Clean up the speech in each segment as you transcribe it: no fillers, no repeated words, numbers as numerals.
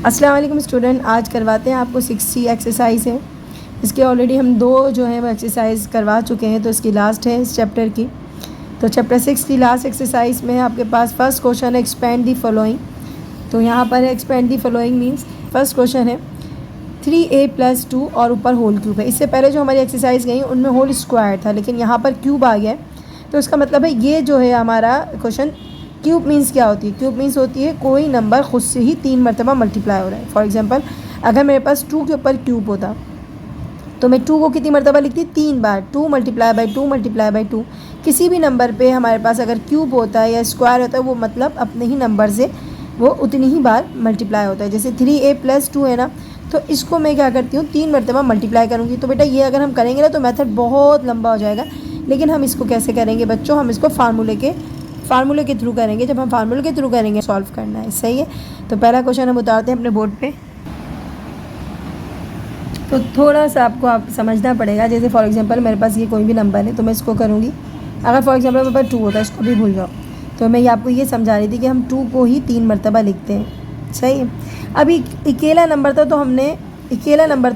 अस्सलाम वालेकुम स्टूडेंट, आज करवाते हैं आपको 6C एक्सरसाइज है। इसके ऑलरेडी हम 2 जो है वो एक्सरसाइज करवा चुके हैं, तो इसकी लास्ट है इस चैप्टर की। तो चैप्टर 6 की लास्ट एक्सरसाइज में आपके पास फर्स्ट क्वेश्चन है एक्सपेंड दी फॉलोइंग। तो यहाँ पर है expand the following means first question है 3A + 2 और ऊपर होल क्यूब है। इससे पहले जो हमारी एक्सरसाइज गई उनमें होल स्क्वायर था, लेकिन यहाँ पर क्यूब आ गया है। तो इसका मतलब है ये जो है हमारा क्वेश्चन, क्यूब मीन्स क्या होती है? क्यूब मीन्स होती है कोई नंबर खुद से ही 3 मरतबा मल्टीप्लाई हो रहा है। फॉर एग्जांपल अगर मेरे पास 2 के ऊपर क्यूब होता तो मैं 2 को कितनी मरतबा लिखती? 3 बार। 2 × 2 × 2। किसी भी नंबर पे हमारे पास अगर क्यूब होता है या स्क्वायर होता है, वो मतलब अपने ही नंबर से वो उतनी ही बार मल्टीप्लाई होता है। जैसे 3A + 2 है ना, तो इसको मैं क्या करती हूँ 3 मरतबा मल्टीप्लाई करूँगी। तो बेटा ये अगर हम करेंगे ना तो मेथड बहुत लंबा हो जाएगा, लेकिन हम इसको कैसे करेंगे बच्चों? हम इसको फार्मूले के थ्रू करेंगे। जब हम फार्मूले के थ्रू करेंगे सॉल्व करना है, सही है। तो पहला क्वेश्चन हम उतारते हैं अपने बोर्ड पे। तो थोड़ा सा आपको समझना पड़ेगा। जैसे फॉर एग्जांपल मेरे पास ये कोई भी नंबर है तो मैं इसको करूँगी। अगर फॉर एग्जांपल मेरे पास 2 होता है, इसको भी भूल जाओ। तो मैं आपको ये समझा रही थी कि हम 2 को ही 3 मरतबा लिखते हैं, सही है। अभी अकेला नंबर था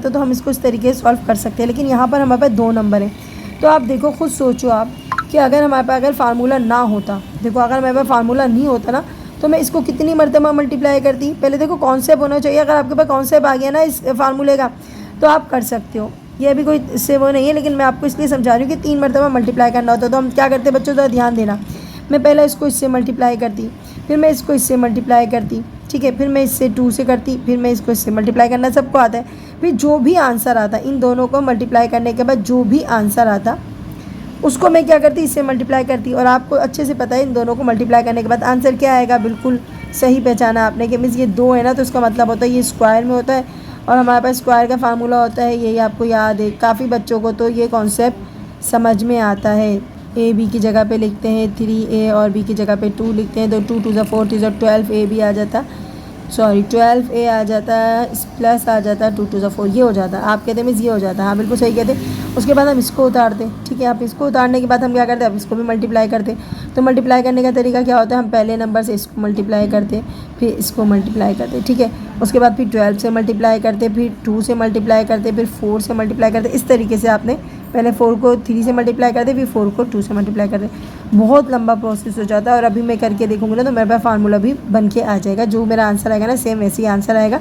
तो हम इसको इस तरीके से सॉल्व कर सकते हैं, लेकिन यहाँ पर हमारे पास 2 नंबर हैं। तो आप देखो, खुद सोचो आप कि अगर हमारे पास अगर फार्मूला ना होता, देखो अगर मेरे पास फार्मूला नहीं होता ना, तो मैं इसको कितनी मरतबा मल्टीप्लाई करती? पहले देखो कॉन्सेप्ट होना चाहिए। अगर आपके पास कॉन्सेप्ट आ गया ना इस फार्मूले का, तो आप कर सकते हो। ये अभी कोई इससे वो नहीं है, लेकिन मैं आपको इसलिए समझा रही हूँ कि 3 मरतबा मल्टीप्लाई करना होता है। तो हम क्या करते बच्चों, ज़रा ध्यान देना। मैं पहले इसको इससे मल्टीप्लाई करती, फिर मैं इसको इससे मल्टीप्लाई करती, ठीक है, फिर मैं इससे 2 से करती, फिर मैं इसको इससे मल्टीप्लाई करना सबको आता है। फिर जो भी आंसर आता, इन दोनों को मल्टीप्लाई करने के बाद जो भी आंसर आता उसको मैं क्या करती? इससे मल्टीप्लाई करती। और आपको अच्छे से पता है इन दोनों को मल्टीप्लाई करने के बाद आंसर क्या आएगा। बिल्कुल सही पहचाना आपने कि मीन्स ये 2 है ना, तो इसका मतलब होता है ये स्क्वायर में होता है और हमारे पास स्क्वायर का फार्मूला होता है, यही आपको याद है। काफ़ी बच्चों को तो ये कॉन्सेप्ट समझ में आता है। A B की जगह पे लिखते हैं 3A और B की जगह पे 2 लिखते हैं, तो 2 2 4 3 12 A भी आ जाता, 12A आ जाता, प्लस आ जाता, 2 2 4 ये हो जाता। आप कहते हैं मीन्स ये हो जाता, हाँ बिल्कुल सही कहते। उसके बाद हम इसको उतारते, ठीक है। आप इसको उतारने के बाद हम क्या करते हैं? अब इसको भी मल्टीप्लाई करते। तो मल्टीप्लाई करने का तरीका क्या होता है? हम पहले नंबर से इसको मल्टीप्लाई करते, फिर इसको मल्टीप्लाई करते, ठीक है। उसके बाद फिर 12 से मल्टीप्लाई करते, फिर 2 से मल्टीप्लाई करते, फिर 4 से मल्टीप्लाई करते। इस तरीके से आपने पहले 4 को 3 से मल्टीप्लाई करते, फिर 4 को 2 से मल्टीप्लाई करते। बहुत लंबा प्रोसेस हो जाता है, और अभी मैं करके देखूँगी ना तो मेरे पास फार्मूला भी बन के आ जाएगा। जो मेरा आंसर आएगा ना सेम वैसे ही आंसर आएगा।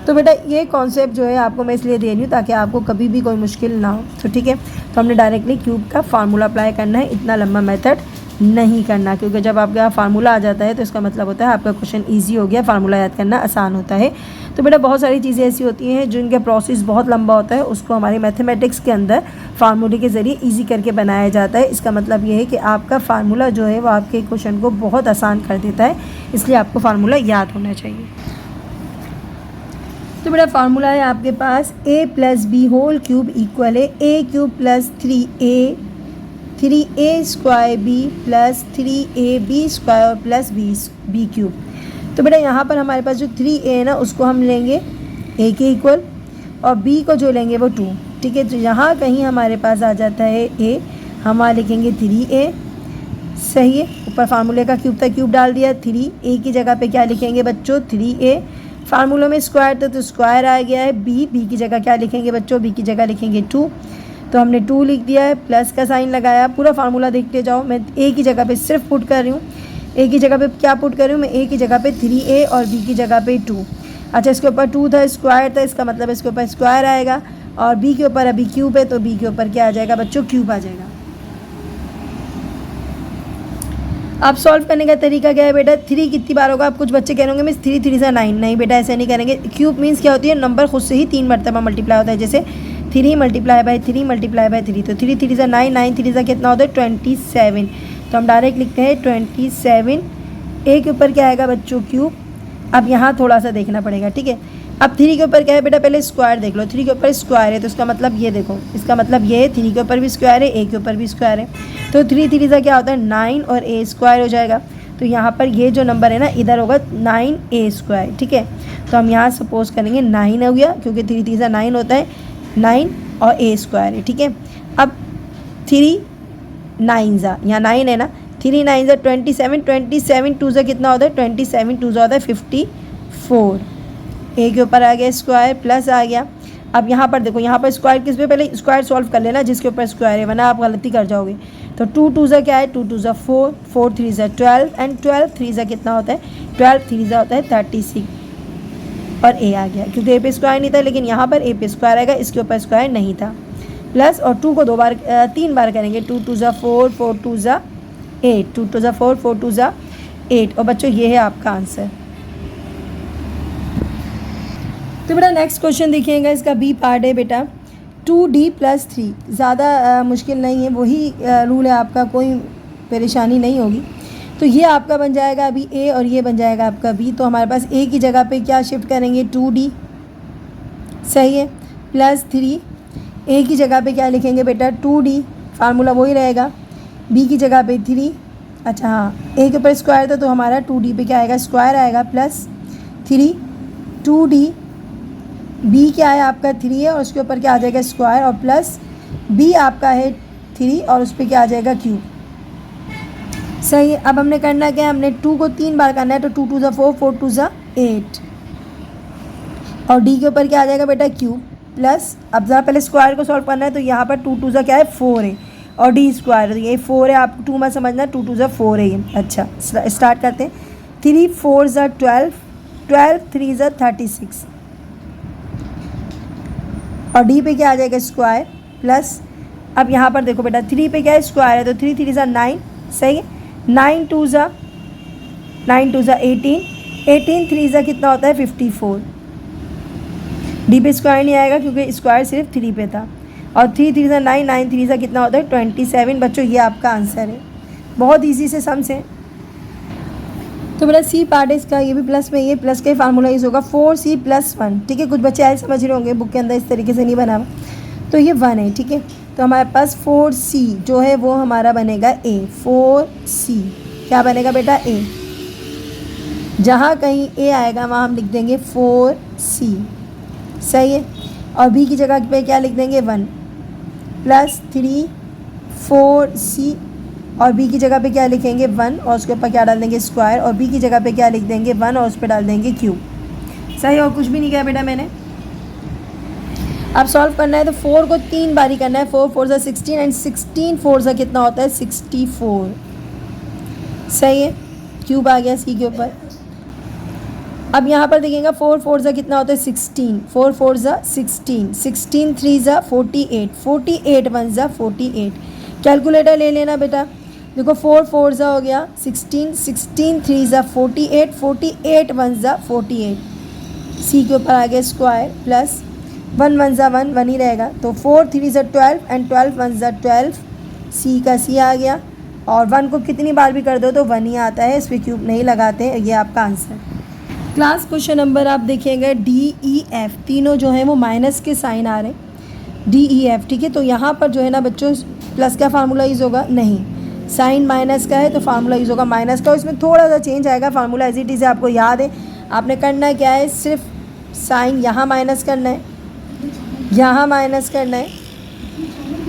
तो बेटा ये कॉन्सेप्ट जो है आपको मैं इसलिए दे रही हूँ ताकि आपको कभी भी कोई मुश्किल ना हो। तो ठीक है, तो हमने डायरेक्टली क्यूब का फार्मूला अप्लाई करना है, इतना लंबा मेथड नहीं करना, क्योंकि जब आपके यहाँ फार्मूला आ जाता है तो इसका मतलब होता है आपका क्वेश्चन ईजी हो गया, फार्मूला याद करना आसान होता है। तो बेटा बहुत सारी चीज़ें ऐसी होती हैं जिनका प्रोसेस बहुत लंबा होता है, उसको हमारी मैथमेटिक्स के अंदर फार्मूले के ज़रिए ईजी करके बनाया जाता है। इसका मतलब ये है कि आपका फार्मूला जो है वो आपके क्वेश्चन को बहुत आसान कर देता है, इसलिए आपको फार्मूला याद होना चाहिए। तो बेटा फार्मूला है आपके पास A + B whole cube equal है A³ + 3A² B + 3AB² + B³ तो बेटा यहाँ पर हमारे पास जो 3A है ना उसको हम लेंगे A के इक्वल, और B को जो लेंगे वो 2, ठीक है। तो यहाँ कहीं हमारे पास आ जाता है A, हम वहाँ लिखेंगे 3A, सही है। ऊपर फार्मूले का क्यूब था, क्यूब डाल दिया। 3A की जगह पे क्या लिखेंगे बच्चों? 3A। फार्मूला में स्क्वायर था तो स्क्वायर आ गया है। B की जगह क्या लिखेंगे बच्चों? B की जगह लिखेंगे 2, तो हमने 2 लिख दिया है, प्लस का साइन लगाया। पूरा फार्मूला देखते जाओ, मैं A की जगह पे सिर्फ पुट कर रही हूँ। A की जगह पे क्या पुट कर रही हूँ मैं? A की जगह पे 3A और B की जगह पे 2। अच्छा, इसके ऊपर 2 था, स्क्वायर था, इसका मतलब इसके ऊपर स्क्वायर आएगा, और B के ऊपर अभी क्यूब है तो B के ऊपर क्या आ जाएगा बच्चों? क्यूब आ जाएगा। अब सॉल्व करने का तरीका क्या है बेटा? 3 कितनी बार होगा? आप कुछ बच्चे कह रहे मिस 3 3 9। नहीं बेटा, ऐसे नहीं करेंगे। क्यूब मीन्स क्या होती है? नंबर खुद से ही 3 मरतबा मल्टीप्लाई होता है। जैसे 3 मल्टीप्लाई बाई 3 मल्टीप्लाई बाई 3, तो 3 3 9, 9 3 कितना होता है? 27। तो हम डायरेक्ट लिखते हैं 27। A के ऊपर क्या आएगा बच्चों? क्यूब। अब यहाँ थोड़ा सा देखना पड़ेगा, ठीक है। अब 3 के ऊपर क्या है बेटा? पहले स्क्वायर देख लो। 3 के ऊपर स्क्वायर है तो इसका मतलब ये देखो, इसका मतलब ये है 3 के ऊपर भी स्क्वायर है, A के ऊपर भी स्क्वायर है। तो 3 3 क्या होता है? 9 और A² हो जाएगा। तो यहाँ पर ये जो नंबर है ना इधर होगा 9A², ठीक है। तो हम यहाँ सपोज करेंगे 9 हो गया, क्योंकि 3 3 9 होता है, 9 और A² है, ठीक है। अब 3 9 यहाँ 9 है ना, 3 9 27, 27 2 कितना होता है? 27 2 होता है 54। ए के ऊपर आ गया स्क्वायर प्लस आ गया। अब यहाँ पर देखो, यहाँ पर स्क्वायर किस पे, पहले स्क्वायर सॉल्व कर लेना जिसके ऊपर स्क्वायर है, वरना आप गलती कर जाओगे। तो 2 2 ज़ा क्या है, 2 2 ज़ा 4, 4 3 ज़ा 12 एंड 12 3 ज़ा कितना होता है, 12 3 ज़ा होता है 36 और ए आ गया, क्योंकि ए पे स्क्वायर नहीं था, लेकिन यहाँ पर ए पे स्क्वायर आएगा, इसके ऊपर स्क्वायर नहीं था। प्लस और 2 को 3 बार करेंगे, 2 2 ज़ा 4, 4 2 ज़ा 8, 2 2 ज़ा 4, 4 2 ज़ा 8। और बच्चों ये है आपका आंसर। तो बेटा नेक्स्ट क्वेश्चन देखिएगा, इसका बी पार्ट है बेटा 2D+3। ज़्यादा मुश्किल नहीं है, वही रूल है आपका, कोई परेशानी नहीं होगी। तो ये आपका बन जाएगा अभी ए और ये बन जाएगा आपका बी। तो हमारे पास ए की जगह पे क्या शिफ्ट करेंगे, 2D, सही है, +3। ए की जगह पे क्या लिखेंगे बेटा, 2D, फार्मूला वही रहेगा। बी की जगह पे 3, अच्छा हाँ, ए के ऊपर स्क्वायर था तो हमारा 2D पे क्या आएगा, स्क्वायर आएगा, +3 2D। बी क्या है आपका 3 है और उसके ऊपर क्या आ जाएगा, स्क्वायर, और प्लस बी आपका है 3 और उस पर क्या आ जाएगा, क्यूब, सही है। अब हमने करना क्या है, हमने 2 को 3 बार करना है, तो 2 2 ज़ा 4, 4 2 ज़ा 8 और डी के ऊपर क्या आ जाएगा बेटा, क्यूब, प्लस अब ज़रा पहले स्क्वायर को सॉल्व करना है, तो यहाँ पर 2 2 ज़ा क्या है, 4 है और डी स्क्वायर, तो ये 4 है, आप 2 मत समझना, 2 2 ज़ा 4 है ये। अच्छा स्टार्ट करते हैं, 3 4 ज़ा 12, 12 3 ज़ा 36 और डी पे क्या आ जाएगा, स्क्वायर, प्लस अब यहाँ पर देखो बेटा 3 पे क्या है, स्क्वायर है, तो 3 3 ज़ा 9, सही है, 9 2 ज़ा 18, 18 3 ज़ा कितना होता है, 54। डी पे स्क्वायर नहीं आएगा क्योंकि स्क्वायर सिर्फ 3 पे था, और 3 3 ज़ा 9, 9 3 ज़ा कितना होता है, 27। बच्चों ये आपका आंसर है, बहुत ईजी से सम्स है। तो बेटा सी पार्ट है इसका, ये भी प्लस में, ये प्लस का ही फार्मूला यूज़ होगा, 4C + 1, ठीक है। कुछ बच्चे ऐसे समझ रहे होंगे, बुक के अंदर इस तरीके से नहीं बना हुआ, तो ये 1 है, ठीक है। तो हमारे पास 4C जो है वो हमारा बनेगा ए, 4C क्या बनेगा बेटा, ए। जहाँ कहीं ए आएगा वहाँ हम लिख देंगे 4C, सही है। और बी की जगह पे क्या लिख देंगे, 1 +3 4C और बी की जगह पे क्या लिखेंगे, 1 और उसके ऊपर क्या डाल देंगे, स्क्वायर, और बी की जगह पे क्या लिख देंगे, 1 और उस पर डाल देंगे क्यूब, सही। और कुछ भी नहीं किया बेटा मैंने। अब सॉल्व करना है तो 4 को 3 बारी करना है, 4 4 ज़ा 16 एंड 16 4 ज़ा कितना होता है, 64, सही है, क्यूब आ गया सी के ऊपर। अब यहाँ पर देखिएगा 4 4 ज़ा कितना होता है, 16, 4 4 ज़ा 16, 16 3 ज़ा 48, 48 1 ज़ा 48। कैलकुलेटर ले लेना बेटा, देखो 4 4 ज़ा हो गया 16, 16 3 ज़ा 48, 48 1 ज़ा 48, सी के ऊपर आ गया स्क्वायर, प्लस 1 1 ज़ा 1 1 ही रहेगा, तो 4 3 ज़ा 12 एंड 12 1 ज़ा 12, सी का सी आ गया। और 1 को कितनी बार भी कर दो तो 1 ही आता है, इस पर क्यूब नहीं लगाते हैं, ये आपका आंसर। क्लास क्वेश्चन नंबर आप देखिएगा DEF, तीनों जो है वो माइनस के साइन आ रहे हैं, DEF, ठीक है। तो यहाँ पर जो है ना बच्चों, प्लस का फार्मूला यूज़ होगा, नहीं, साइन माइनस का है तो फार्मूला यूज़ होगा माइनस का, इसमें थोड़ा सा चेंज आएगा, फार्मूला एज इट इज़ आपको याद है। आपने करना क्या है, सिर्फ साइन यहाँ माइनस करना है, यहाँ माइनस करना है,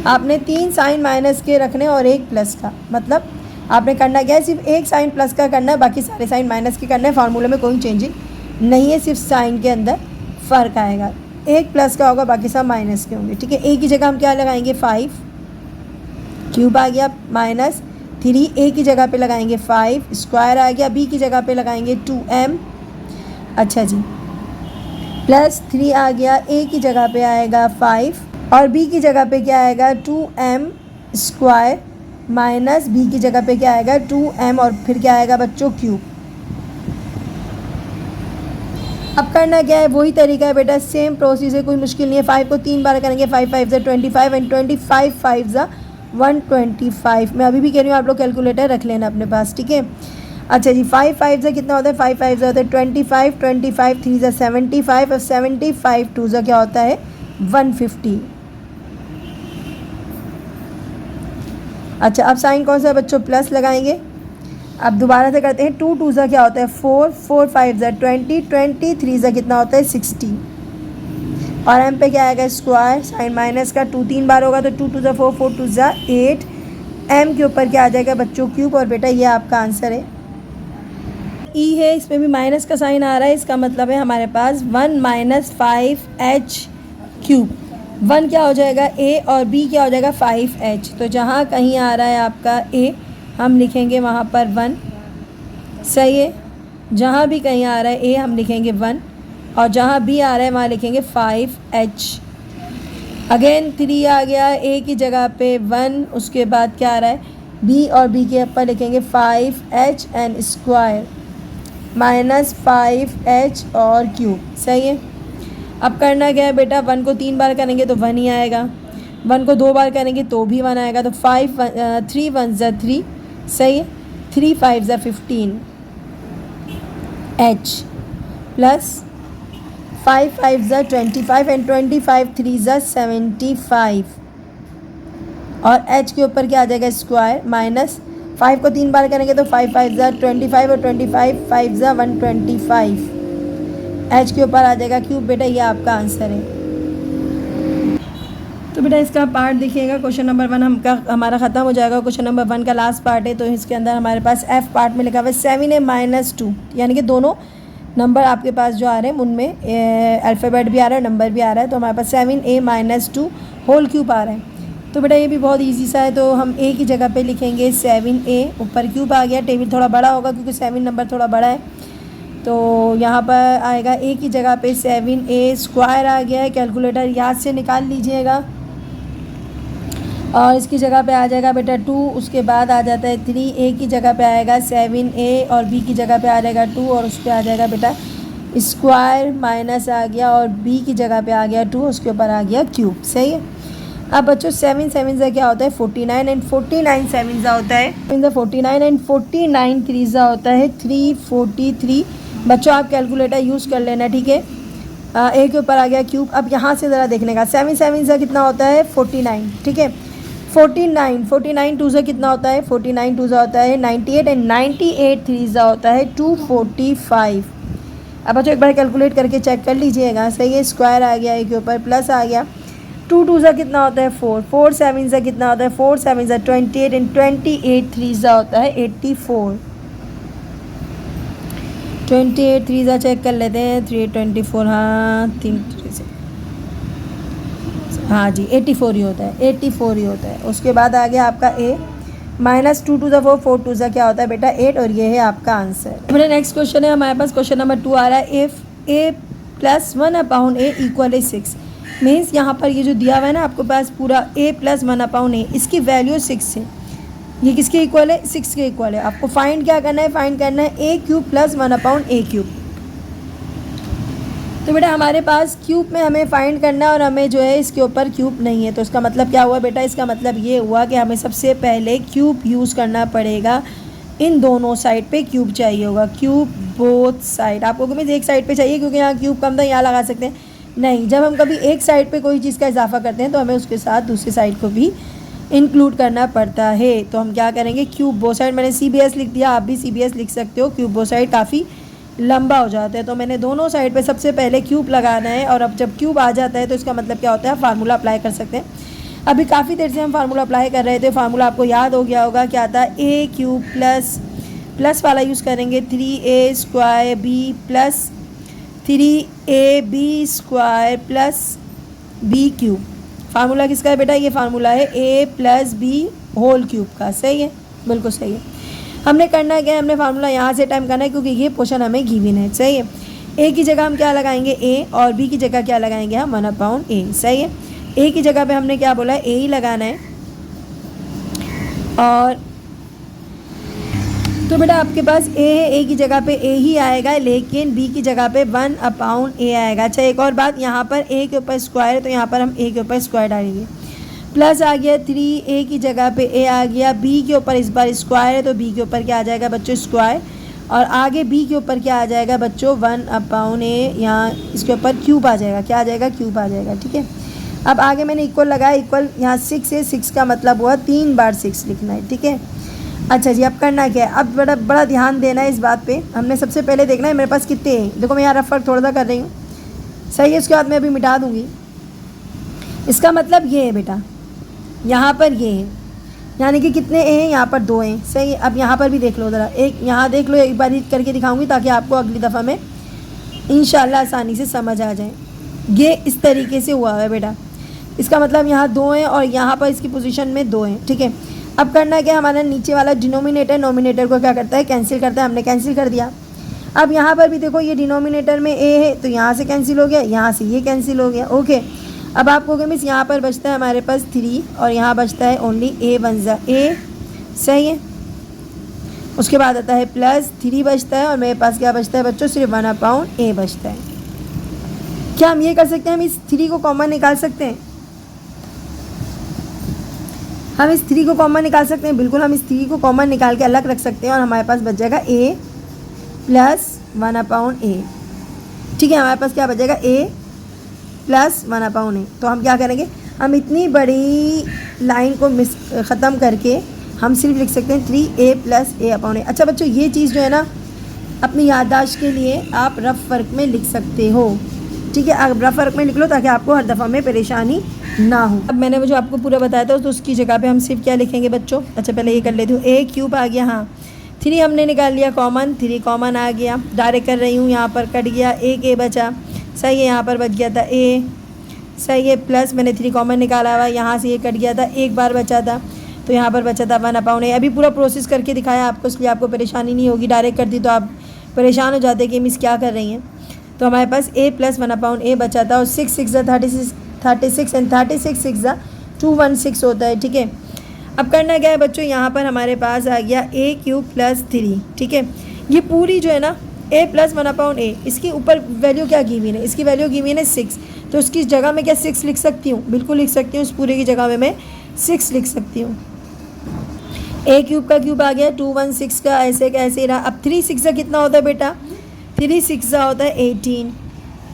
आपने 3 साइन माइनस के रखने और 1 प्लस का, मतलब आपने करना क्या है, सिर्फ 1 साइन प्लस का करना है, बाकी सारे साइन माइनस के करना है। फार्मूले में कोई चेंजिंग नहीं है, सिर्फ साइन के अंदर फ़र्क आएगा, 1 प्लस का होगा, बाकी सब माइनस के होंगे, ठीक है। ए की जगह हम क्या लगाएंगे, 5, क्यूब आ गया, -3, ए की जगह पे लगाएंगे 5, स्क्वायर आ गया, बी की जगह पे लगाएंगे 2m, अच्छा जी, +3 आ गया, ए की जगह पे आएगा 5 और बी की जगह पे क्या आएगा, 2m स्क्वायर, माइनस बी की जगह पे क्या आएगा, 2m और फिर क्या आएगा बच्चों, क्यूब। अब करना क्या है, वही तरीका है बेटा, सेम प्रोसेस है, कोई मुश्किल नहीं है। 5 को 3 बार करेंगे, 5 5 ज़ा 25 एंड 25 5 ज़ा 125। मैं अभी भी कह रही हूँ आप लोग कैलकुलेटर रख लेना अपने पास, ठीक है। अच्छा जी, 5 5 ज़ा कितना होता है, 5 5 ज़ा होता है 25, 25 3 ज़ा 75 और 75 2 ज़ा क्या होता है, 150। अच्छा, अब साइन कौन सा है बच्चों, प्लस लगाएंगे। अब दोबारा से करते हैं, 2 2 ज़ा क्या होता है, 4, 4 5 ज़ा 20, 20 3 ज़ा कितना होता है, 60 और एम पे क्या आएगा, स्क्वायर, साइन माइनस का 2 3 बार होगा तो 2 2 ज़ा 4, 4 2 ज़ा 8, एम के ऊपर क्या आ जाएगा बच्चों, क्यूब। और बेटा ये आपका आंसर है। ई है, इसमें भी माइनस का साइन आ रहा है, इसका मतलब है हमारे पास 1 माइनस 5h क्यूब। 1 क्या हो जाएगा ए और बी क्या हो जाएगा 5h। तो जहाँ कहीं आ रहा है आपका ए हम लिखेंगे वहाँ पर 1, सही है। जहाँ भी कहीं आ रहा है ए हम लिखेंगे 1 और जहाँ बी आ रहा है वहाँ लिखेंगे 5h। अगेन 3 आ गया ए की जगह पे 1, उसके बाद क्या आ रहा है बी और बी के ऊपर लिखेंगे 5h N square minus 5h और क्यूब, सही है। अब करना क्या है बेटा, 1 को 3 बार करेंगे तो 1 ही आएगा, 1 को 2 बार करेंगे तो भी 1 आएगा। तो 3 1 ज़ा 3, सही है। 3 5 ज़ा 15 h प्लस 5 5 ज़ा 25 एंड 25 3 ज़ा 75 और h के ऊपर क्या आ जाएगा स्क्वायर माइनस 5 को 3 बार करेंगे तो 5 5 ज़ा 25 और 25 5 ज़ा 125 h के ऊपर आ जाएगा क्यूब। बेटा ये आपका आंसर है। तो बेटा इसका पार्ट देखिएगा, क्वेश्चन नंबर 1 हमारा ख़त्म हो जाएगा। क्वेश्चन नंबर 1 का लास्ट पार्ट है, तो इसके अंदर हमारे पास f पार्ट में लिखा हुआ है 7a माइनस 2, यानी कि दोनों नंबर आपके पास जो आ रहे हैं उनमें अल्फ़ाबेट भी आ रहा है नंबर भी आ रहा है। तो हमारे पास 7a माइनस 2 होल क्यूब आ रहा है। तो बेटा ये भी बहुत इजी सा है, तो हम a की जगह पे लिखेंगे 7a, ऊपर क्यूब आ गया, टेबल थोड़ा बड़ा होगा क्योंकि 7 नंबर थोड़ा बड़ा है। तो यहाँ पर आएगा a की जगह पे 7a स्क्वायर आ गया है, कैलकुलेटर याद से निकाल लीजिएगा। और इसकी जगह पे आ जाएगा बेटा 2, उसके बाद आ जाता है 3, a की जगह पे आएगा 7a और b की जगह पे आ जाएगा 2 और उस पर आ जाएगा बेटा स्क्वायर माइनस आ गया और b की जगह पे आ गया 2, उसके ऊपर आ गया क्यूब, सही है। अब बच्चों 7 7 ज़ा क्या होता है 49 एंड 49 7 ज़ा होता है 49 एंड 49 3 ज़ा होता है 343। बच्चों आप कैलकुलेटर यूज़ कर लेना, ठीक है। a के ऊपर आ गया क्यूब। अब यहाँ से ज़रा देखने का 7 7 ज़ा कितना होता है 49, ठीक है। 49 2 ज़ा कितना होता है 49 2 ज़ा होता है 98 एंड 98 3 ज़ा होता है 245। अब बच्चों एक बार कैलकुलेट करके चेक कर लीजिएगा, सही है। स्क्वायर आ गया a के ऊपर, प्लस आ गया 2 2 ज़ा कितना होता है 4 4 7 ज़ा कितना होता है 4 7 ज़ा 28 एंड 28 3 ज़ा होता है 84। 28 3 ज़ा चेक कर लेते हैं 3 24, हाँ 3 से हाँ जी 84 ही होता है 84 ही होता है। उसके बाद आ गया आपका a माइनस 2 2 ज़ा 4 4 2 ज़ा क्या होता है बेटा 8 और ये है आपका आंसर। मेरा नेक्स्ट क्वेश्चन है हमारे पास, क्वेश्चन नंबर 2 आ रहा है if a plus 1 upon a equal है 6। मीन्स यहाँ पर ये जो दिया हुआ है ना आपके पास पूरा a प्लस 1 अपॉन a, इसकी वैल्यू 6 है। ये किसके इक्वल है 6 के इक्वल है। आपको फाइंड क्या करना है, फाइंड करना है a cube plus 1 upon a cube. तो बेटा हमारे पास क्यूब में हमें फाइंड करना है और हमें जो है इसके ऊपर क्यूब नहीं है। तो इसका मतलब क्या हुआ बेटा, इसका मतलब ये हुआ कि हमें सबसे पहले क्यूब यूज़ करना पड़ेगा। इन दोनों साइड पे क्यूब चाहिए होगा, क्यूब बोथ साइड। आपको मीन्स एक साइड पे चाहिए क्योंकि यहाँ क्यूब कम था, यहाँ लगा सकते हैं नहीं। जब हम कभी एक साइड पे कोई चीज़ का इजाफा करते हैं तो हमें उसके साथ दूसरी साइड को भी इंक्लूड करना पड़ता है। तो हम क्या करेंगे, क्यूब बोथ साइड, मैंने CBS लिख दिया, आप भी CBS लिख सकते हो। क्यूब बोथ साइड काफ़ी लंबा हो जाता है, तो मैंने दोनों साइड पे सबसे पहले क्यूब लगाना है। और अब जब क्यूब आ जाता है तो इसका मतलब क्या होता है, फार्मूला अप्लाई कर सकते हैं। अभी काफ़ी देर से हम फार्मूला अप्लाई कर रहे थे, फार्मूला आपको याद हो गया होगा, क्या था a क्यूब प्लस वाला यूज़ करेंगे 3a square b plus 3ab square plus b cube. Formula किसका है बेटा, ये फार्मूला है a plus b whole cube का, सही है, बिल्कुल सही है। हमने करना क्या है, हमने फार्मूला यहाँ से टाइम करना है क्योंकि ये पोर्शन हमें गिवन है, सही है। a की जगह हम क्या लगाएंगे a और b की जगह क्या लगाएंगे हम 1 अपॉन a, सही है। a की जगह पे हमने क्या बोला है a ही लगाना है। और तो बेटा आपके पास a है, a की जगह पे a ही आएगा, लेकिन b की जगह पे 1 अपॉन a आएगा। अच्छा एक और बात, यहाँ पर a के ऊपर स्क्वायर है तो यहाँ पर हम a के ऊपर स्क्वायर डालेंगे। प्लस आ गया 3a की जगह पे a आ गया, b के ऊपर इस बार स्क्वायर है तो b के ऊपर क्या आ जाएगा बच्चों स्क्वायर, और आगे b के ऊपर क्या आ जाएगा बच्चों 1 अपॉन a, यहाँ इसके ऊपर क्यूब आ जाएगा, क्या आ जाएगा क्यूब आ जाएगा, ठीक है। अब आगे मैंने इक्वल लगाया, इक्वल यहाँ 6 है, 6 का मतलब हुआ 3 बार 6 लिखना है, ठीक है। अच्छा जी अब करना क्या है, अब बड़ा ध्यान देना है इस बात पे। हमने सबसे पहले देखना है मेरे पास कितने हैं। देखो मैं यहाँ रफ वर्क थोड़ा सा कर रही हूँ, सही है। उसके बाद मैं अभी मिटा दूँगी। इसका मतलब ये है बेटा, यहाँ पर ये है, यानी कि कितने ए हैं, यहाँ पर 2 हैं, सही है। अब यहाँ पर भी देख लो ज़रा, एक यहाँ देख लो, एक बार करके दिखाऊंगी ताकि आपको अगली दफ़ा में इंशाल्लाह आसानी से समझ आ जाए। ये इस तरीके से हुआ है बेटा, इसका मतलब यहाँ 2 हैं और यहाँ पर इसकी पोजीशन में 2 हैं, ठीक है। अब करना क्या, हमारा नीचे वाला डिनोमिनेटर नोमिनेटर को क्या करता है, कैंसिल करता है। हमने कैंसिल कर दिया। अब यहाँ पर भी देखो, ये डिनोमिनेटर में ए है तो यहाँ से कैंसिल हो गया, यहाँ से ये कैंसिल हो गया, ओके। अब आपको क्या मिस, यहाँ पर बचता है हमारे पास 3 और यहाँ बचता है ओनली ए बनजा ए, सही है। उसके बाद आता है प्लस 3 बचता है और मेरे पास क्या बचता है बच्चों, सिर्फ 1/, ए बचता है। क्या हम ये कर सकते हैं, हम इस 3 को कॉमन निकाल सकते हैं, हम इस 3 को कॉमन निकाल सकते हैं, बिल्कुल हम इस 3 को कॉमन निकाल के अलग रख सकते हैं और हमारे पास बच जाएगा ए प्लस 1/, ए, ठीक है। हमारे पास क्या बचेगा, ए प्लस 1/, ए। तो हम क्या करेंगे, हम इतनी बड़ी लाइन को ख़त्म करके हम सिर्फ लिख सकते हैं 3a प्लस a/, ए। अच्छा बच्चों, ये चीज़ जो है ना, अपनी याददाश्त के लिए आप रफ वर्क में लिख सकते हो, ठीक है। आप रफ वर्क में लिख लो ताकि आपको हर दफ़ा में परेशानी ना हो। अब मैंने जो आपको पूरा बताया था तो उसकी जगह पे हम सिर्फ क्या लिखेंगे बच्चों, अच्छा पहले ये कर लेती हूँ, a क्यूब आ गया, हाँ 3 हमने निकाल लिया कॉमन, 3 कॉमन आ गया, डायरेक्ट कर रही हूँ, यहाँ पर कट गया, एक a बचा, सही है। यहाँ पर बच गया था a, सही है, प्लस मैंने 3 कॉमन निकाला हुआ, यहाँ से ये कट गया था, एक बार बचा था तो यहाँ पर बचा था 1/, ए। अभी पूरा प्रोसेस करके दिखाया आपको, इसलिए आपको परेशानी नहीं होगी। डायरेक्ट कर दी तो आप परेशान हो जाते कि मिस क्या कर रही हैं। तो हमारे पास a प्लस 1/, ए बचा था और 6 6 36 एंड 36 6 216 होता है, ठीक है। अब करना क्या है बच्चों, यहाँ पर हमारे पास आ गया a क्यूब प्लस 3, ठीक है। ये पूरी जो है ना a प्लस 1/, ए, इसकी ऊपर वैल्यू क्या की हुई है, इसकी वैल्यू की हुई है 6, तो उसकी जगह में क्या 6 लिख सकती हूँ, बिल्कुल लिख सकती हूँ। इस पूरे की जगह में मैं 6 लिख सकती हूँ। a क्यूब का क्यूब आ गया 216 का, ऐसे का ऐसे रहा। अब 3 6 कितना होता है बेटा, 3 6 होता है 18।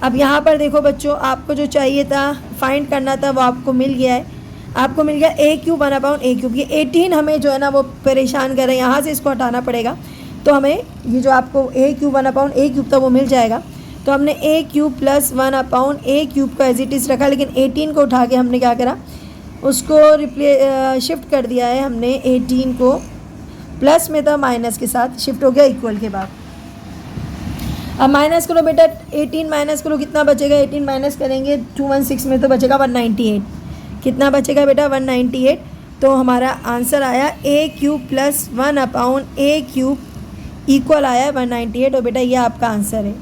अब यहाँ पर देखो बच्चों, आपको जो चाहिए था फाइंड करना था वो आपको मिल गया है, आपको मिल गया a क्यूब 1/, ए क्यूब। ये 18 हमें जो है ना वो परेशान कर रहे हैं, यहाँ से इसको हटाना पड़ेगा, तो हमें ये जो आपको a क्यूब 1/, ए क्यूब था वो मिल जाएगा। तो हमने a cube plus 1/, A cube का एज इट इज़ रखा, लेकिन 18 को उठा के हमने क्या करा, उसको शिफ्ट कर दिया है हमने। 18 को प्लस में था, माइनस के साथ शिफ्ट हो गया इक्वल के बाद। अब माइनस करो बेटा, 18 माइनस करो, कितना बचेगा, 18 माइनस करेंगे 216 में तो बचेगा 198। कितना बचेगा बेटा, 198। तो हमारा आंसर आया a cube plus 1/, A cube equal आया 198, और बेटा ये आपका आंसर है।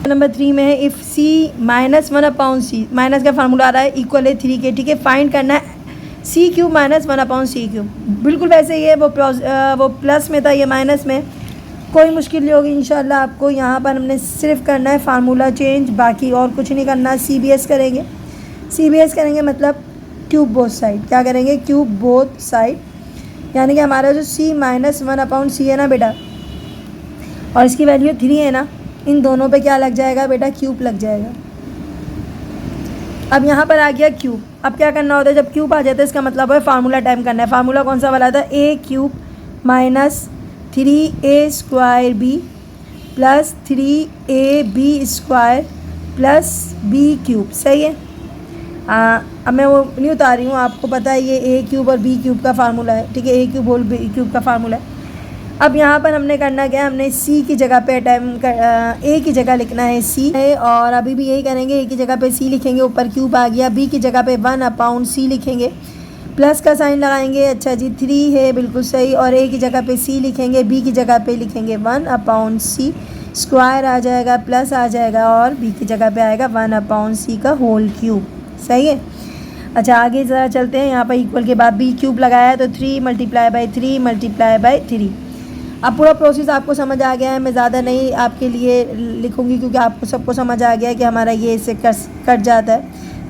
नंबर 3 में है, if c minus 1/, c, minus का फार्मूला आ रहा है, इक्वल है 3 के, ठीक है। फाइंड करना है c cube minus 1/, c cube, बिल्कुल वैसे ही है, वो प्लस में था, ये माइनस में, कोई मुश्किल नहीं होगी इंशाल्लाह आपको। यहाँ पर हमने सिर्फ करना है फार्मूला चेंज, बाकी और कुछ नहीं करना। CBS करेंगे, CBS करेंगे मतलब क्यूब बोथ साइड, क्या करेंगे, क्यूब बोथ साइड, यानी कि हमारा जो c माइनस 1/, c है ना बेटा, और इसकी वैल्यू 3 है ना, इन दोनों पे क्या लग जाएगा बेटा, क्यूब लग जाएगा। अब यहाँ पर आ गया क्यूब। अब क्या करना होता है, जब क्यूब आ जाता है इसका मतलब है फार्मूला टाइम करना है। फार्मूला कौन सा वाला था, a cube minus 3a² b plus 3ab² plus b cube, सही है। अब मैं वो नहीं उतार रही हूँ, आपको पता है ये a क्यूब और b क्यूब का फार्मूला है, ठीक है, a cube whole b cube का फार्मूला है। अब यहाँ पर हमने करना क्या है, हमने c की जगह पे a की जगह लिखना है c है, और अभी भी यही करेंगे, a की जगह पे c लिखेंगे, ऊपर क्यूब आ गया, b की जगह पे 1/, c लिखेंगे, प्लस का साइन लगाएंगे, अच्छा जी 3 है, बिल्कुल सही, और a की जगह पे c लिखेंगे, b की जगह पे लिखेंगे 1/c, स्क्वायर आ जाएगा, प्लस आ जाएगा, और b की जगह पे आएगा 1/c का होल क्यूब, सही है। अच्छा आगे ज़रा चलते हैं, यहाँ पर इक्वल के बाद b क्यूब लगाया है तो 3 × 3 × 3। अब पूरा प्रोसेस आपको समझ आ गया है, मैं ज़्यादा नहीं आपके लिए लिखूँगी क्योंकि आपको सबको समझ आ गया है कि हमारा ये इससे कट जाता है।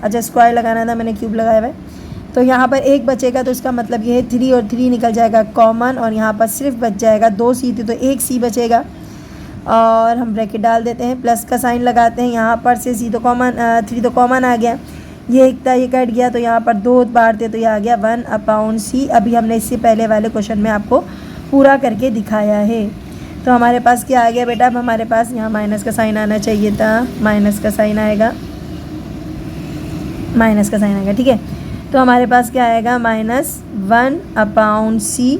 अच्छा स्क्वायर लगाना था, मैंने क्यूब लगाया हुआ है, तो यहाँ पर एक बचेगा, तो इसका मतलब ये है 3 और 3 निकल जाएगा कॉमन, और यहाँ पर सिर्फ बच जाएगा 2 c थी तो 1 c बचेगा, और हम ब्रैकेट डाल देते हैं, प्लस का साइन लगाते हैं, यहाँ पर से c तो कॉमन 3 तो कॉमन आ गया, ये एक था ये कट गया, तो यहाँ पर 2 बार थे तो ये आ गया 1/c। अभी हमने इससे पहले वाले क्वेश्चन में आपको पूरा करके दिखाया है। तो हमारे पास क्या आ गया बेटा, अब हमारे पास यहाँ माइनस का साइन आना चाहिए था, माइनस का साइन आएगा, माइनस का साइन आएगा, ठीक है। तो हमारे पास क्या आएगा -1/c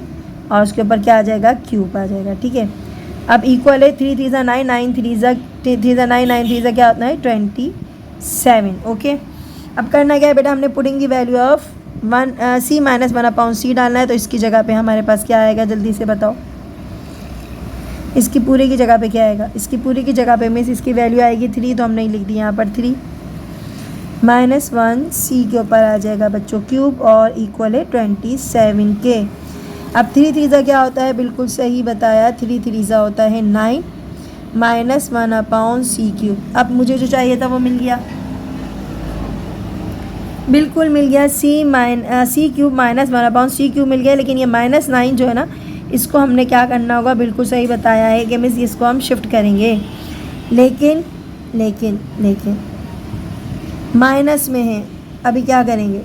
और उसके ऊपर क्या आ जाएगा क्यूब आ जाएगा। ठीक है, अब इक्वल है 3 3 9 9 3 9 9 3 क्या होता है 27। ओके, अब करना क्या है बेटा, हमने putting the value of c -1/c डालना है। तो इसकी जगह पे हमारे पास क्या आएगा, जल्दी से बताओ। इसकी पूरे की जगह पे क्या आएगा, इसकी पूरी की जगह पे मीन्स इसकी वैल्यू आएगी 3, तो हमने लिख दी यहाँ पर 3 -1c के ऊपर आ जाएगा बच्चों क्यूब और इक्वल है 27 के। अब 3 3 क्या होता है, बिल्कुल सही बताया, 3 3 होता है 9 -1/c क्यूब। अब मुझे जो चाहिए था वो मिल गया, बिल्कुल मिल गया, c क्यूब -1/c क्यूब मिल गया। लेकिन ये -9 जो है ना, इसको हमने क्या करना होगा, बिल्कुल सही बताया है कि मीन्स इसको हम शिफ्ट करेंगे। लेकिन लेकिन लेकिन माइनस में है, अभी क्या करेंगे,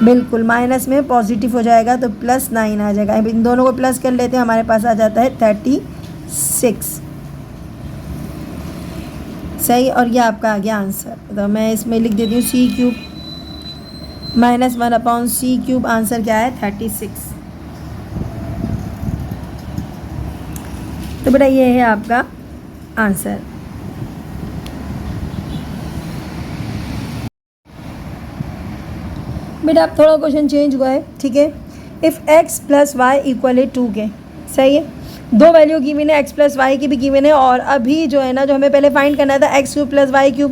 बिल्कुल माइनस में पॉजिटिव हो जाएगा तो +9 आ जाएगा। अब इन दोनों को प्लस कर लेते हैं, हमारे पास आ जाता है 36। सही, और ये आपका आ गया आंसर। तो मैं इसमें लिख देती हूँ c cube -1/c cube, answer क्या है 36। तो बेटा ये है आपका आंसर। बेटा अब थोड़ा क्वेश्चन चेंज हुआ है। ठीक है, इफ़ x + y = 2 के, सही है, दो वैल्यू गिवन है, x + y की भी गिवन है, और अभी जो है ना, जो हमें पहले फाइंड करना था x³ + y³,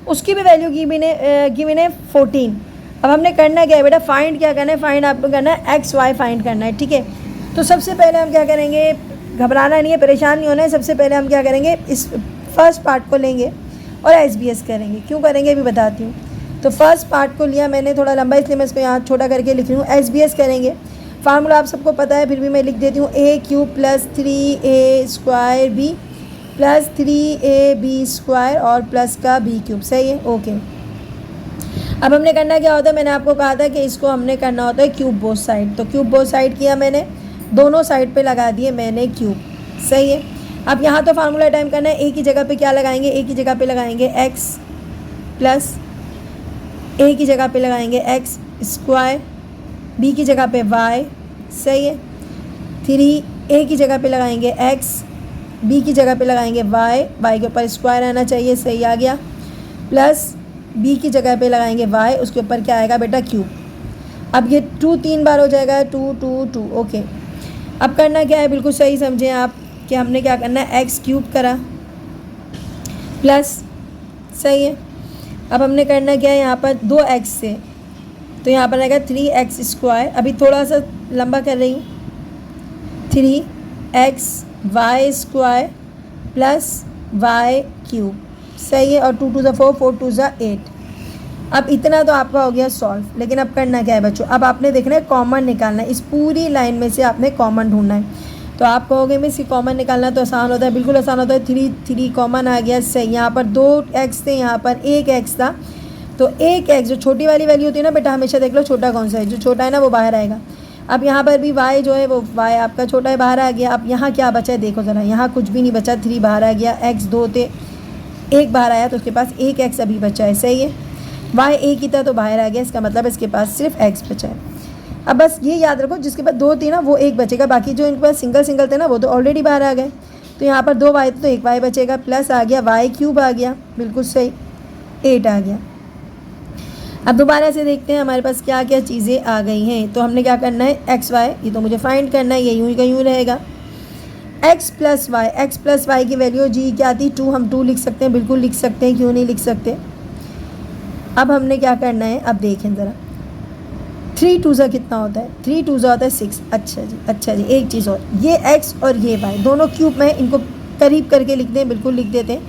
उसकी भी वैल्यू गिवन है 14। अब हमने करना क्या है बेटा, फाइंड क्या करना है, फाइंड आपको करना है x y फाइंड करना है। ठीक है, तो सबसे पहले हम क्या करेंगे, घबराना नहीं है, परेशान नहीं होना है। सबसे पहले हम क्या करेंगे, इस फर्स्ट पार्ट को लेंगे और SBS करेंगे। क्यों करेंगे अभी बताती हूँ। तो फर्स्ट पार्ट को लिया मैंने, थोड़ा लंबा इसलिए मैं इसको यहाँ छोटा करके लिख रही हूँ। SBS करेंगे, फार्मूला आप सबको पता है, फिर भी मैं लिख देती हूँ a³ + 3a² b + 3ab² और प्लस का b³। सही है, ओके। अब हमने करना क्या होता है, मैंने आपको कहा था कि इसको हमने करना होता है क्यूब बोथ साइड। तो क्यूब बोथ साइड किया मैंने, दोनों साइड पे लगा दिए मैंने क्यूब। सही है, अब यहाँ तो फार्मूला टाइम करना है, a की जगह पे क्या लगाएंगे, a की जगह पे लगाएंगे x प्लस a की जगह पे लगाएंगे x², b की जगह पे y। सही है, 3a की जगह पे लगाएंगे x, b की जगह पे लगाएंगे y, y के ऊपर स्क्वायर आना चाहिए, सही आ गया, प्लस b की जगह पे लगाएंगे y, उसके ऊपर क्या आएगा बेटा क्यूब। अब ये 2 3 बार हो जाएगा, 2 2 2। ओके, अब करना क्या है, बिल्कुल सही समझें आप कि हमने क्या करना है, x³ करा प्लस, सही है, अब हमने करना क्या है, यहाँ पर 2x से, तो यहाँ पर आएगा 3x²। अभी थोड़ा सा लंबा कर रही हूँ, 3xy² प्लस y³। सही है, और 2 2 4 4 2 8। अब इतना तो आपका हो गया सॉल्व। लेकिन अब करना क्या है बच्चों, अब आपने देखना है कॉमन निकालना है, इस पूरी लाइन में से आपने कॉमन ढूंढना है। तो आप कहोगे मिस कॉमन निकालना तो आसान होता है, बिल्कुल आसान होता है। 3 कॉमन आ गया, सही। यहाँ पर 2x थे, यहाँ पर 1x था, तो 1x जो छोटी वाली वैल्यू होती है ना बेटा, हमेशा देख लो छोटा कौन सा है, जो छोटा है ना वो बाहर आएगा। अब यहाँ पर भी y जो है वो y आपका छोटा है, बाहर आ गया। अब यहाँ क्या बचा है देखो ज़रा, यहाँ कुछ भी नहीं बचा, 3 बाहर आ गया, x 2 थे, 1 बाहर आया, तो उसके पास 1x अभी बचा है। सही है, y 1 ही था तो बाहर आ गया, इसका मतलब इसके पास सिर्फ x बचा है। अब बस ये याद रखो, जिसके पास 2 थी ना वो 1 बचेगा, बाकी जो इनके पास सिंगल थे ना वो तो ऑलरेडी बाहर आ गए। तो यहाँ पर 2 y थे तो 1 y बचेगा, प्लस आ गया y³ आ गया, बिल्कुल सही, 8 आ गया। अब दोबारा से देखते हैं हमारे पास क्या क्या चीज़ें आ गई हैं। तो हमने क्या करना है, x y, ये तो मुझे फाइंड करना है, ये यूँ का यूँ रहेगा। x + y की वैल्यू जी क्या थी, 2, हम 2 लिख सकते हैं, बिल्कुल लिख सकते हैं, क्यों नहीं लिख सकते। अब हमने क्या करना है, अब देखें ज़रा, 3 2 कितना होता है, 3 2 होता है 6। अच्छा जी, एक चीज़ और, ये x और ये y दोनों क्यूब में, इनको करीब करके लिखते हैं, बिल्कुल लिख देते हैं,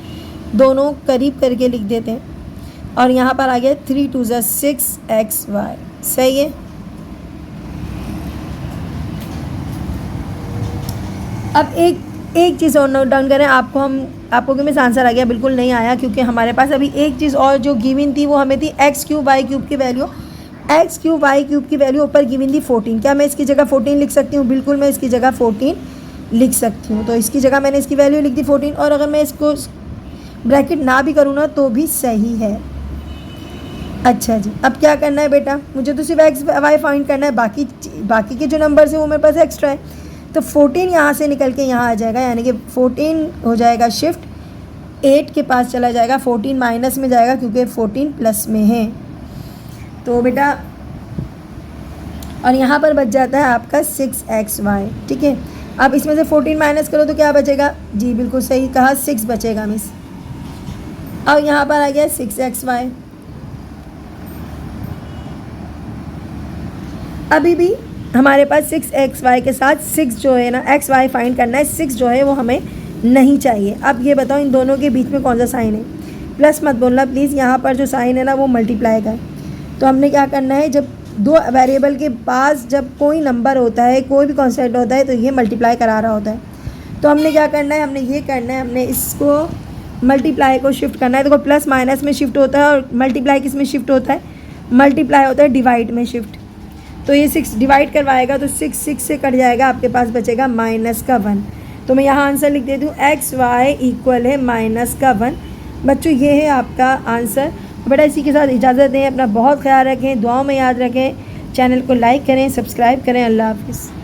दोनों करीब करके लिख देते हैं। और यहाँ पर आ गया 3 2 6xy। सही है, अब एक चीज़ और नोट डाउन करें, आपको कि मिस आंसर आ गया, बिल्कुल नहीं आया, क्योंकि हमारे पास अभी एक चीज़ और जो गिवन थी वो हमें थी x³ y³ की वैल्यू। x³ y³ की वैल्यू ऊपर गिवन थी 14। क्या मैं इसकी जगह 14 लिख सकती हूँ, बिल्कुल मैं इसकी जगह 14 लिख सकती हूँ। तो इसकी जगह मैंने इसकी वैल्यू लिख दी 14, और अगर मैं इसको ब्रैकेट ना भी करूँ ना तो भी सही है। अच्छा जी, अब क्या करना है बेटा, मुझे तो सिर्फ एक्स वाई फाइंड करना है, बाकी के जो नंबर्स है वो मेरे पास एक्स्ट्रा है। तो 14 यहाँ से निकल के यहाँ आ जाएगा, यानी कि 14 हो जाएगा शिफ्ट 8 के पास चला जाएगा, 14 माइनस में जाएगा क्योंकि 14 प्लस में है। तो बेटा और यहाँ पर बच जाता है आपका 6xy, ठीक है। अब इसमें से 14 माइनस करो तो क्या बचेगा, जी बिल्कुल सही कहा, 6 बचेगा मिस। अब यहाँ पर आ गया 6xy। अभी भी हमारे पास 6xy के साथ 6 जो है ना, xy फाइंड करना है, 6 जो है वो हमें नहीं चाहिए। अब ये बताओ इन दोनों के बीच में कौन सा साइन है, प्लस मत बोलना प्लीज़, यहाँ पर जो साइन है ना वो मल्टीप्लाई का है। तो हमने क्या करना है, जब दो वेरिएबल के पास जब कोई नंबर होता है, कोई भी कॉन्सेप्ट होता है, तो ये मल्टीप्लाई करा रहा होता है। तो हमने क्या करना है, हमने ये करना है, हमने इसको मल्टीप्लाई को शिफ्ट करना है। देखो प्लस माइनस में शिफ्ट होता है और मल्टीप्लाई किस में शिफ्ट होता है, मल्टीप्लाई होता है डिवाइड में शिफ्ट। तो ये 6 डिवाइड करवाएगा तो 6 से कट जाएगा, आपके पास बचेगा -1। तो मैं यहाँ आंसर लिख देती हूँ, xy इक्वल है -1। बच्चों ये है आपका आंसर। बेटा इसी के साथ इजाज़त दें, अपना बहुत ख्याल रखें, दुआओं में याद रखें, चैनल को लाइक करें, सब्सक्राइब करें। अल्लाह हाफिज़।